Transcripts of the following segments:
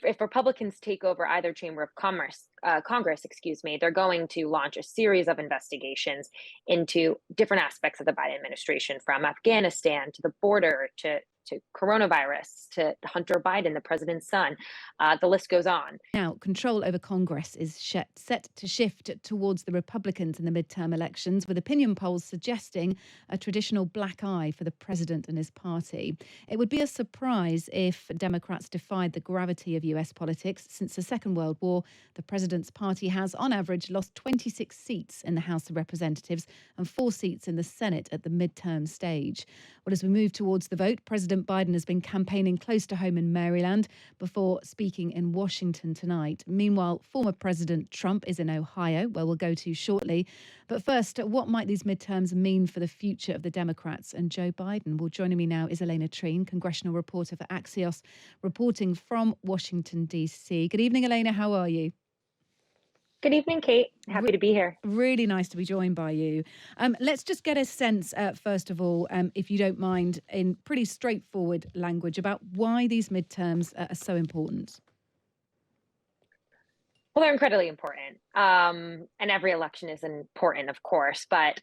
if Republicans take over either chamber of Congress, they're going to launch a series of investigations into different aspects of the Biden administration, from Afghanistan to the border to coronavirus to Hunter Biden, the president's son. The list goes on. Now, control over Congress is set to shift towards the Republicans in the midterm elections, with opinion polls suggesting a traditional black eye for the president and his party. It would be a surprise if Democrats defied the gravity of US politics. Since the Second World War, the president's party has, on average, lost 26 seats in the House of Representatives and 4 seats in the Senate at the midterm stage. Well, as we move towards the vote, President Biden has been campaigning close to home in Maryland before speaking in Washington tonight. Meanwhile, former President Trump is in Ohio, where we'll go to shortly. But first, what might these midterms mean for the future of the Democrats and Joe Biden? Well, joining me now is Alayna Treene, congressional reporter for Axios, reporting from Washington, D.C. Good evening, Alayna. How are you? Good evening, Kate. Happy to be here. Really nice to be joined by you. Let's just get a sense, first of all, if you don't mind, in pretty straightforward language about why these midterms are so important. Well, they're incredibly important. And every election is important, of course, but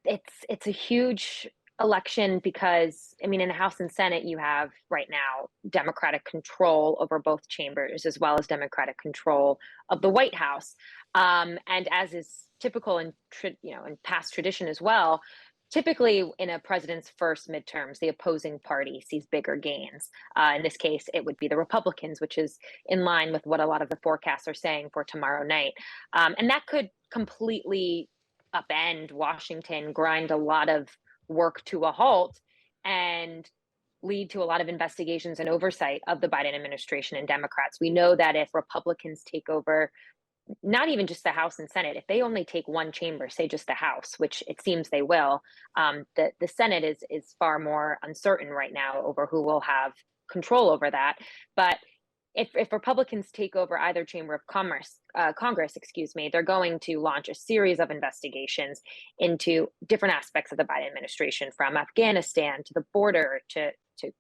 it's a huge election because, I mean, in the House and Senate, you have right now Democratic control over both chambers, as well as Democratic control of the White House. And as is typical in past tradition as well, typically in a president's first midterms, the opposing party sees bigger gains. In this case, it would be the Republicans, which is in line with what a lot of the forecasts are saying for tomorrow night. And that could completely upend Washington, grind a lot of work to a halt, and lead to a lot of investigations and oversight of the Biden administration and Democrats. We know that if Republicans take over not even just the House and Senate, if they only take one chamber, say just the House, which it seems they will, the Senate is far more uncertain right now over who will have control over that. But if Republicans take over either chamber of Congress, they're going to launch a series of investigations into different aspects of the Biden administration, from Afghanistan to the border to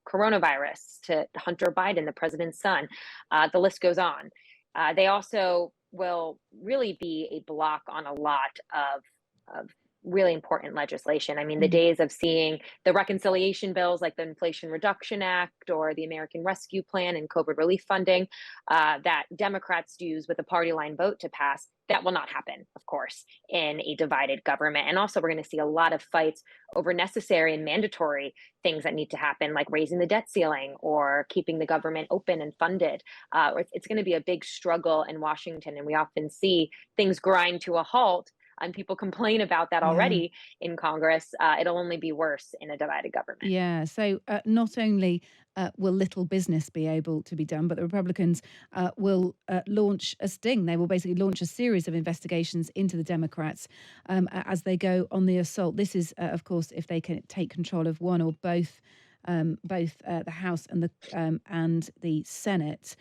coronavirus to Hunter Biden, the president's son. The list goes on. They also will really be a block on a lot of really important legislation. I mean, the days of seeing the reconciliation bills like the Inflation Reduction Act or the American Rescue Plan and COVID relief funding that Democrats use with a party line vote to pass, that will not happen, of course, in a divided government. And also, we're going to see a lot of fights over necessary and mandatory things that need to happen, like raising the debt ceiling or keeping the government open and funded. It's going to be a big struggle in Washington, and we often see things grind to a halt. And people complain about that already in Congress. It'll only be worse in a divided government. Yeah. So not only will little business be able to be done, but the Republicans will launch a sting. They will basically launch a series of investigations into the Democrats as they go on the assault. This is, of course, if they can take control of one or both the House and the Senate.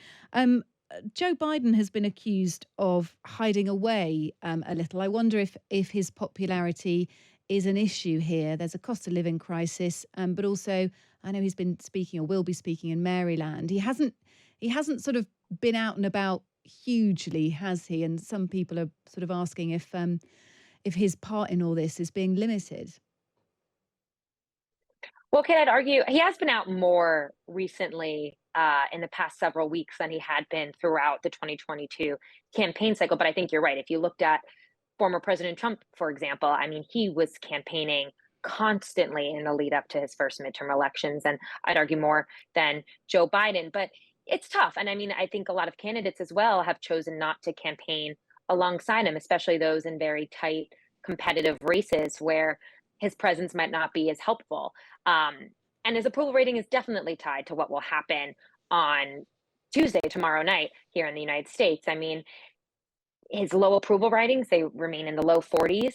Joe Biden has been accused of hiding away a little. I wonder if his popularity is an issue here. There's a cost of living crisis, but also I know he's been speaking or will be speaking in Maryland. He hasn't sort of been out and about hugely, has he? And some people are sort of asking if his part in all this is being limited. Well, Kate, I'd argue he has been out more recently in the past several weeks than he had been throughout the 2022 campaign cycle. But I think you're right. If you looked at former President Trump, for example, I mean, he was campaigning constantly in the lead up to his first midterm elections, and I'd argue more than Joe Biden. But it's tough. And I mean, I think a lot of candidates as well have chosen not to campaign alongside him, especially those in very tight competitive races where his presence might not be as helpful. And his approval rating is definitely tied to what will happen on Tuesday, tomorrow night, here in the United States. I mean, his low approval ratings, they remain in the low 40s.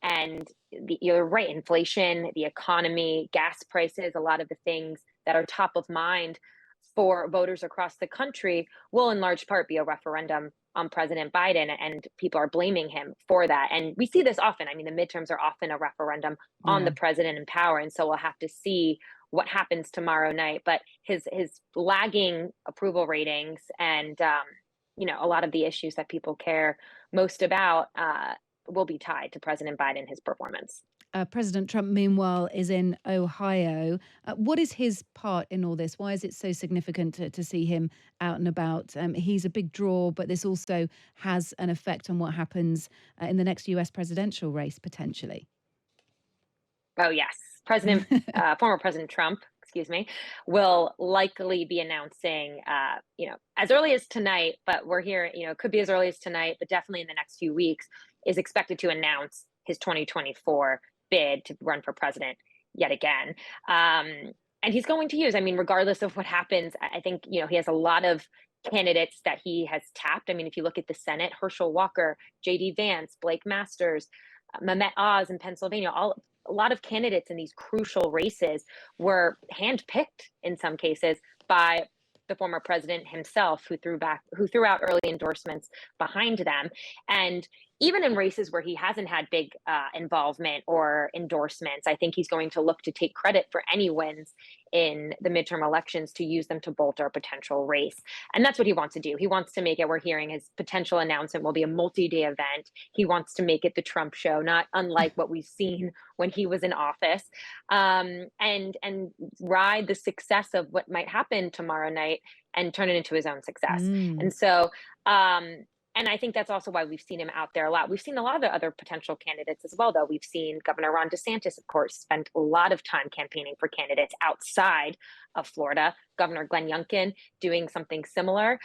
And you're right, inflation, the economy, gas prices, a lot of the things that are top of mind for voters across the country will in large part be a referendum on President Biden, and people are blaming him for that. And we see this often. I mean, the midterms are often a referendum on the president in power. And so we'll have to see what happens tomorrow night. But his lagging approval ratings and a lot of the issues that people care most about will be tied to President Biden, his performance. President Trump, meanwhile, is in Ohio. What is his part in all this? Why is it so significant to see him out and about? He's a big draw, but this also has an effect on what happens in the next US presidential race, potentially. Oh, yes. Former President Trump, excuse me, will likely be announcing, as early as tonight, but we're here, it could be as early as tonight, but definitely in the next few weeks, is expected to announce his 2024 bid to run for president yet again. And he's going to use, regardless of what happens, I think, he has a lot of candidates that he has tapped. If you look at the Senate, Herschel Walker, J.D. Vance, Blake Masters, Mehmet Oz in Pennsylvania, a lot of candidates in these crucial races were handpicked in some cases by the former president himself, who threw out early endorsements behind them. And even in races where he hasn't had big involvement or endorsements, I think he's going to look to take credit for any wins in the midterm elections to use them to bolster a potential race. And that's what he wants to do. He wants to make it, we're hearing his potential announcement will be a multi-day event. He wants to make it the Trump show, not unlike what we've seen when he was in office, and ride the success of what might happen tomorrow night and turn it into his own success. Mm. And so, and I think that's also why we've seen him out there a lot. We've seen a lot of the other potential candidates as well, though. We've seen Governor Ron DeSantis, of course, spend a lot of time campaigning for candidates outside of Florida. Governor Glenn Youngkin doing something similar.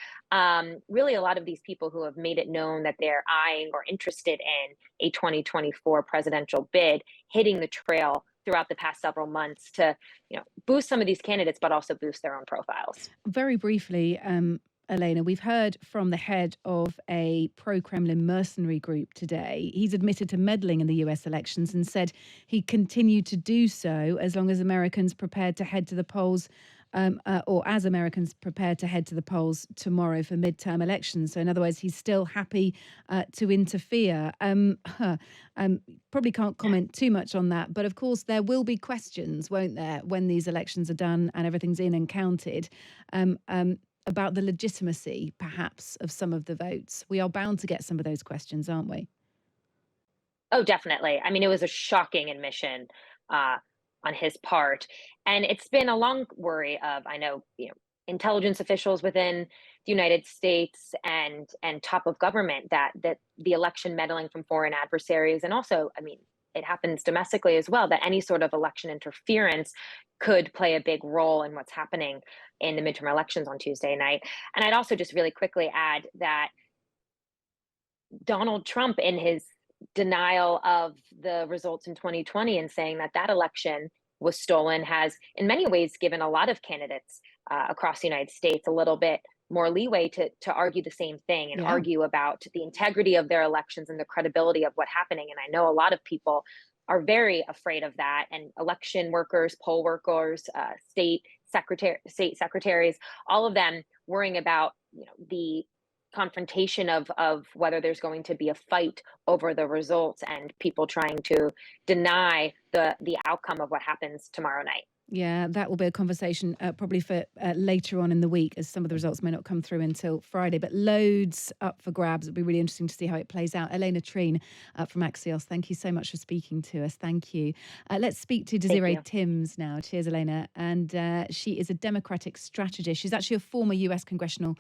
Really, a lot of these people who have made it known that they're eyeing or interested in a 2024 presidential bid, hitting the trail throughout the past several months to, boost some of these candidates, but also boost their own profiles. Very briefly, Alayna, we've heard from the head of a pro-Kremlin mercenary group today. He's admitted to meddling in the US elections and said he continued to do so as long as Americans prepared to head to the polls, or as Americans prepared to head to the polls tomorrow for midterm elections. So in other words, he's still happy to interfere. Probably can't comment too much on that, but of course there will be questions, won't there, when these elections are done and everything's in and counted, about the legitimacy, perhaps, of some of the votes. We are bound to get some of those questions, aren't we? Oh, definitely. It was a shocking admission on his part, and it's been a long worry of, I know, intelligence officials within the United States and top of government that the election meddling from foreign adversaries, and also, it happens domestically as well, that any sort of election interference could play a big role in what's happening in the midterm elections on Tuesday night. And I'd also just really quickly add that Donald Trump, in his denial of the results in 2020 and saying that election was stolen, has in many ways given a lot of candidates across the United States a little bit more leeway to argue the same thing and Yeah. argue about the integrity of their elections and the credibility of what's happening. And I know a lot of people are very afraid of that, and election workers, poll workers, state secretaries, all of them worrying about the confrontation of whether there's going to be a fight over the results and people trying to deny the outcome of what happens tomorrow night. Yeah, that will be a conversation probably for later on in the week, as some of the results may not come through until Friday, but loads up for grabs. It'll be really interesting to see how it plays out. Alayna Treene from Axios, thank you so much for speaking to us. Thank you. Let's speak to Desiree Timms now. Cheers, Alayna. And she is a Democratic strategist. She's actually a former US congressional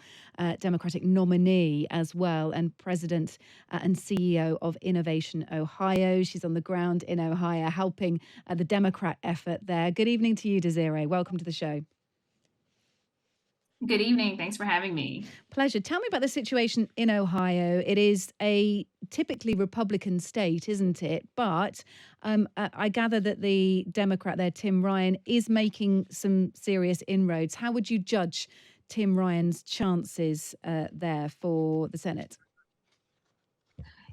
Democratic nominee as well, and president and CEO of Innovation Ohio. She's on the ground in Ohio helping the Democrat effort there. Good evening to you, Desiree. Welcome to the show. Good evening. Thanks for having me. Pleasure. Tell me about the situation in Ohio. It is a typically Republican state, isn't it? But I gather that the Democrat there, Tim Ryan, is making some serious inroads. How would you judge Tim Ryan's chances there for the Senate?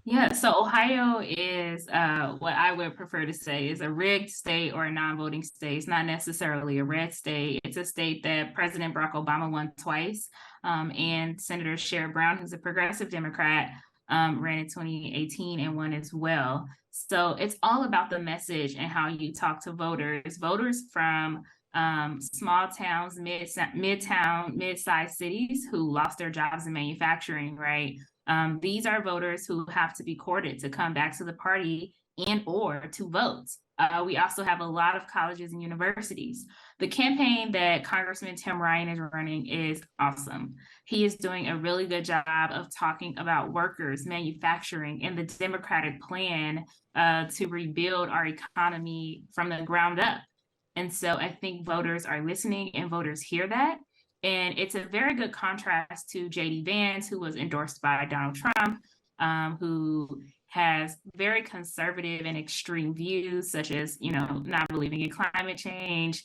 Yeah, so Ohio is what I would prefer to say is a rigged state or a non-voting state. It's not necessarily a red state. It's a state that President Barack Obama won twice, and Senator Sherrod Brown, who's a progressive Democrat, ran in 2018 and won as well. So it's all about the message and how you talk to voters. Voters from small towns, mid-sized cities who lost their jobs in manufacturing, right? These are voters who have to be courted to come back to the party and or to vote. We also have a lot of colleges and universities. The campaign that Congressman Tim Ryan is running is awesome. He is doing a really good job of talking about workers, manufacturing, and the Democratic plan to rebuild our economy from the ground up. And so I think voters are listening and voters hear that. And it's a very good contrast to JD Vance, who was endorsed by Donald Trump, who has very conservative and extreme views, such as, not believing in climate change.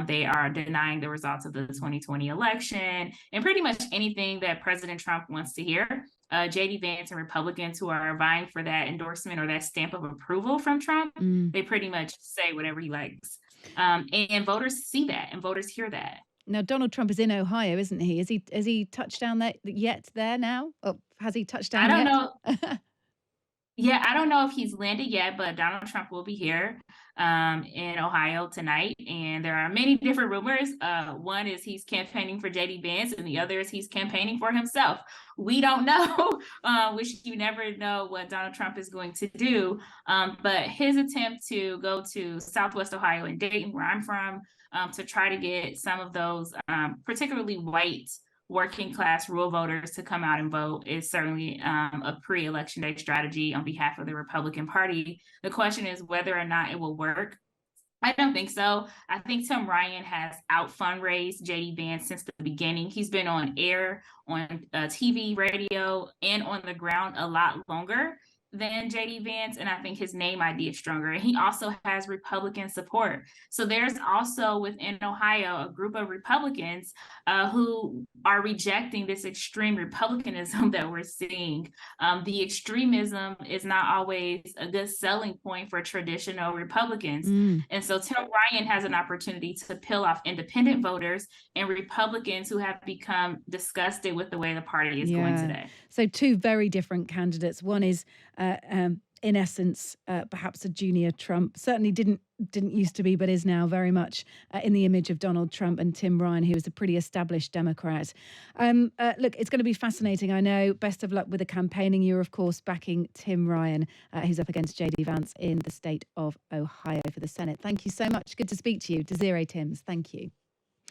They are denying the results of the 2020 election and pretty much anything that President Trump wants to hear. JD Vance and Republicans who are vying for that endorsement or that stamp of approval from Trump, they pretty much say whatever he likes. And voters see that and voters hear that. Now, Donald Trump is in Ohio, isn't he? Has he touched down there yet there now? Or has he touched down I don't yet? know. Yeah, I don't know if he's landed yet, but Donald Trump will be here in Ohio tonight. And there are many different rumors. One is he's campaigning for JD Vance, and the other is he's campaigning for himself. We don't know, which you never know what Donald Trump is going to do. But his attempt to go to Southwest Ohio and Dayton, where I'm from, to try to get some of those particularly white working class rural voters to come out and vote is certainly a pre-election day strategy on behalf of the Republican Party. The question is whether or not it will work. I don't think so. I think Tim Ryan has out fundraised JD Vance since the beginning. He's been on air, on TV, radio, and on the ground a lot longer than JD Vance, and I think his name ID is stronger. And he also has Republican support. So there's also within Ohio a group of Republicans who are rejecting this extreme Republicanism that we're seeing. The extremism is not always a good selling point for traditional Republicans. And so Tim Ryan has an opportunity to peel off independent voters and Republicans who have become disgusted with the way the party is going today. So two very different candidates. One is in essence, perhaps a junior Trump. Certainly didn't used to be, but is now very much in the image of Donald Trump, and Tim Ryan, who is a pretty established Democrat. Look, it's going to be fascinating, I know. Best of luck with the campaigning. You're, of course, backing Tim Ryan, who's up against JD Vance in the state of Ohio for the Senate. Thank you so much. Good to speak to you. Desiree Timms, thank you.